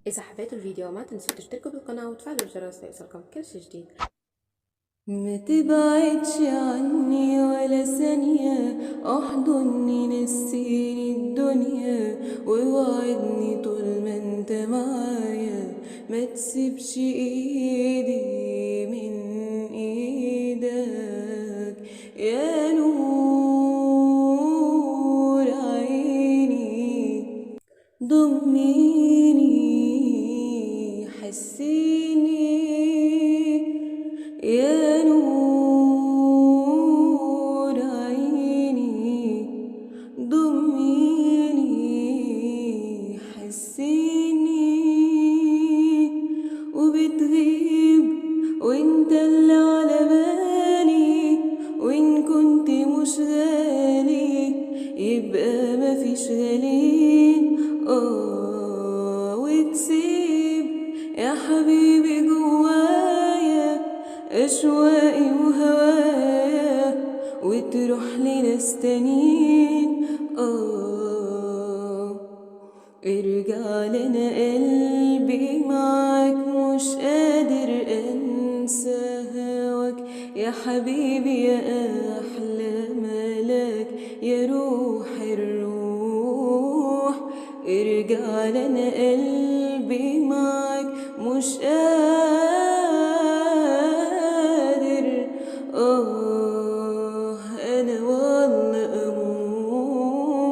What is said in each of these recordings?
إذا حبيتوا الفيديو ما تنسوا تشتركوا بالقناة وتفعلوا الجرس ليوصلكم كل شي جديد. ما تبعدش عني ولا ثانية، احضني نسيني الدنيا ووعدني طول ما انت معايا، ما تسيبش ايدي من ايدك يا نور عيني. ضميني حسيني يا نور عيني، ضميني حسيني. وبتغيب وانت اللي على بالي، وان كنت مش غالي يبقى مفيش غالين. وتسيب يا حبيبي جوايا أشواقي وهوايا، وتروح لناس تانيين. ارجع لنا قلبي معاك، مش قادر انسى هواك يا حبيبي يا احلى ملاك يا روح الروح. ارجع لنا قلبي معاك، مش قادر. انا والله اموت.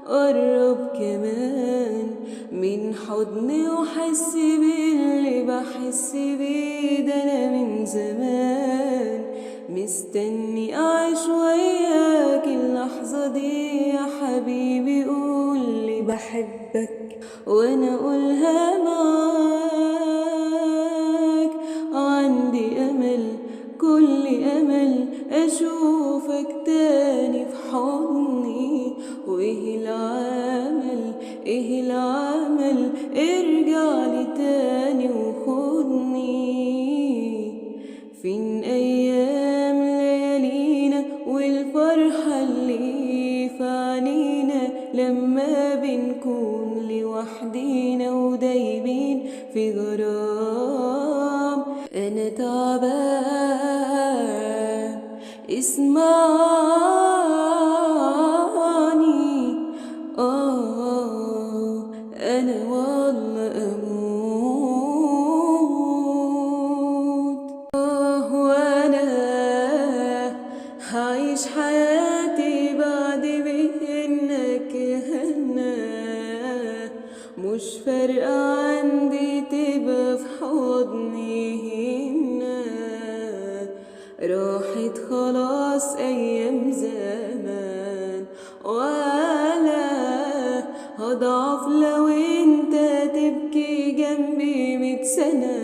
قرب كمان من حضني وحس باللي بحس بيه، ده انا من زمان مستني اعيش وياك اللحظة دي يا حبيبي. قولي بحبك وانا اقولها معاك. عندي امل كل امل اشوفك تاني في حضني، وايه العمل ايه العمل ارجع لي تاني وخدني. فين ايام ليالينا والفرحة اللي في عنينا، لما بنكون لوحدينا ودايبين في غرام. انا تعبان اسمعني. انا والله اموت. وانا هعيش حياتي بعد منك هنا، مش فارقة عندي تبقى في حضني هنا. راحت خلاص أيام زمان، ولا هضعف لو انت تبكي جنبي 100 سنة.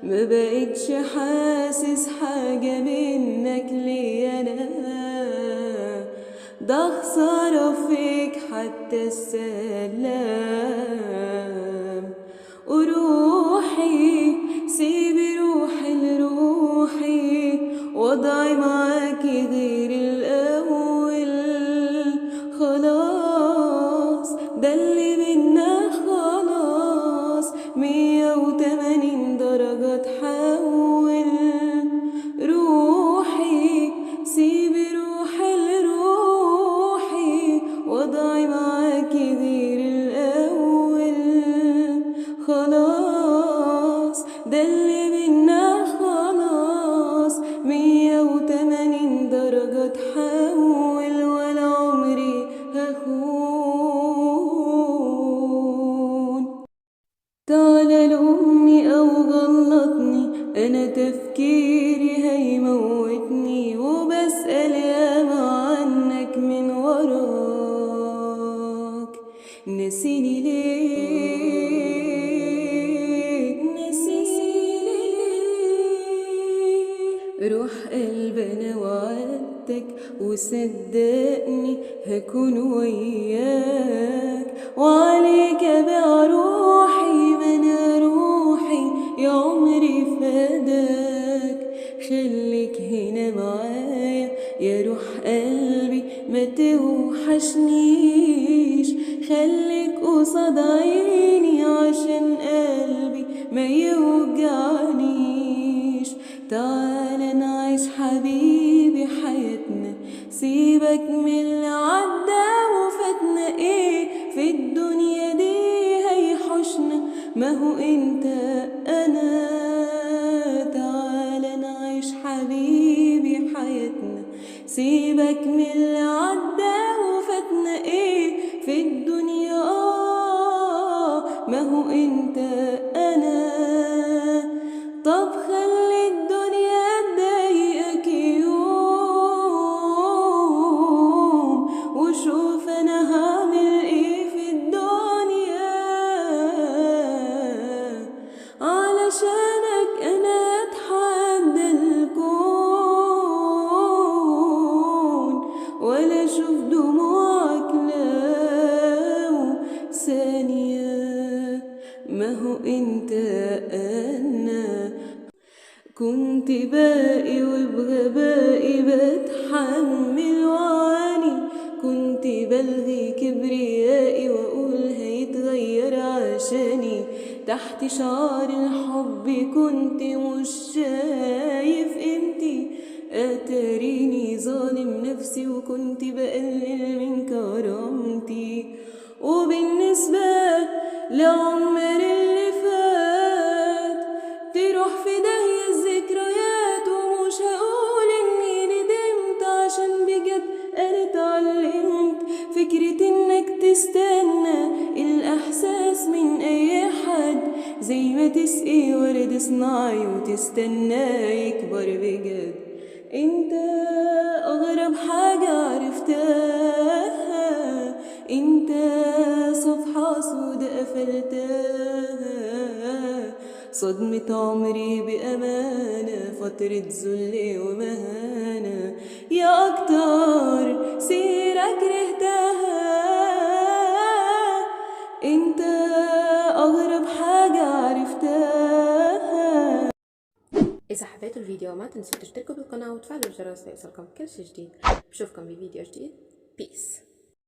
ما بقتش حاسس حاجة منك لي أنا، ده خسارة فيك حتى السلام. وروحي سيبي روحي لروحي، وضعي معاكي غير الأول. خلاص ده اللي بينا خلاص 180 درجة تحول. روحي سيبي روحي لروحي، وضعي معاكي غير الأول. خلاص ده اللي بينا خلاص 180 درجة تحول، ولا عمري هخون. تعالى لومني أو غلطني، أنا تفكيري هيموتني، وبسأل ياما عنك من وراك. نسيني ليه نسيني ليه. روح قلب أنا وعدتك وصدقني هكون وياك، وعليك أبيع روحي، ما أنا روحي يا عمري فداك. خليك هنا معايا يا روح قلبي، ما توحشنيش، خليك قصاد عيني عشان قلبي ما يوجعنيش. تعال نعيش حبيبي حياتنا، سيبك من اللي عدى وفاتنا. ايه في الدنيا دي هيحوشنا؟ ما هو انت انا. تعال نعيش حبيبي حياتنا، سيبك من اللي عدى وفاتنا. ايه في الدنيا ما هو انت انا. طب خلي الدنيا تضايقك يوم وشوف انا هعمل ايه في الدنيا. علشانك انا اتحدى الكون ولا اشوف دموعك لو ثانية. ما هو انت انا. كنت باقي وبغبائي بتحمل وعاني، كنت بلغي كبريائي واقول هيتغير عشاني. تحت شعار الحب كنت مش شايف قيمتي، اتاريني ظالم نفسي وكنت بقلل من كرامتي. وبالنسبة لعمر اللي فات تروح في داهية الذكريات، ومش هقول اني ندمت عشان بجد انا اتعلمت فكرة انك تستنى الاحساس من اي حد، زي ما تسقي ورد صناعي وتستناه يكبر بجد. انت اغرب حاجة عرفتها، انت صفحة سودة قفلتها. صدمة عمري بأمانة، فترة ذل ومهانة، يا أكتر سيرة كرهتها. انت أغرب حاجة عرفتها. إذا حبيتوا الفيديو ما تنسوا تشتركوا بالقناة وتفعلوا الجرس ليوصلكم كل شي جديد. بشوفكم بفيديو جديد. بيس.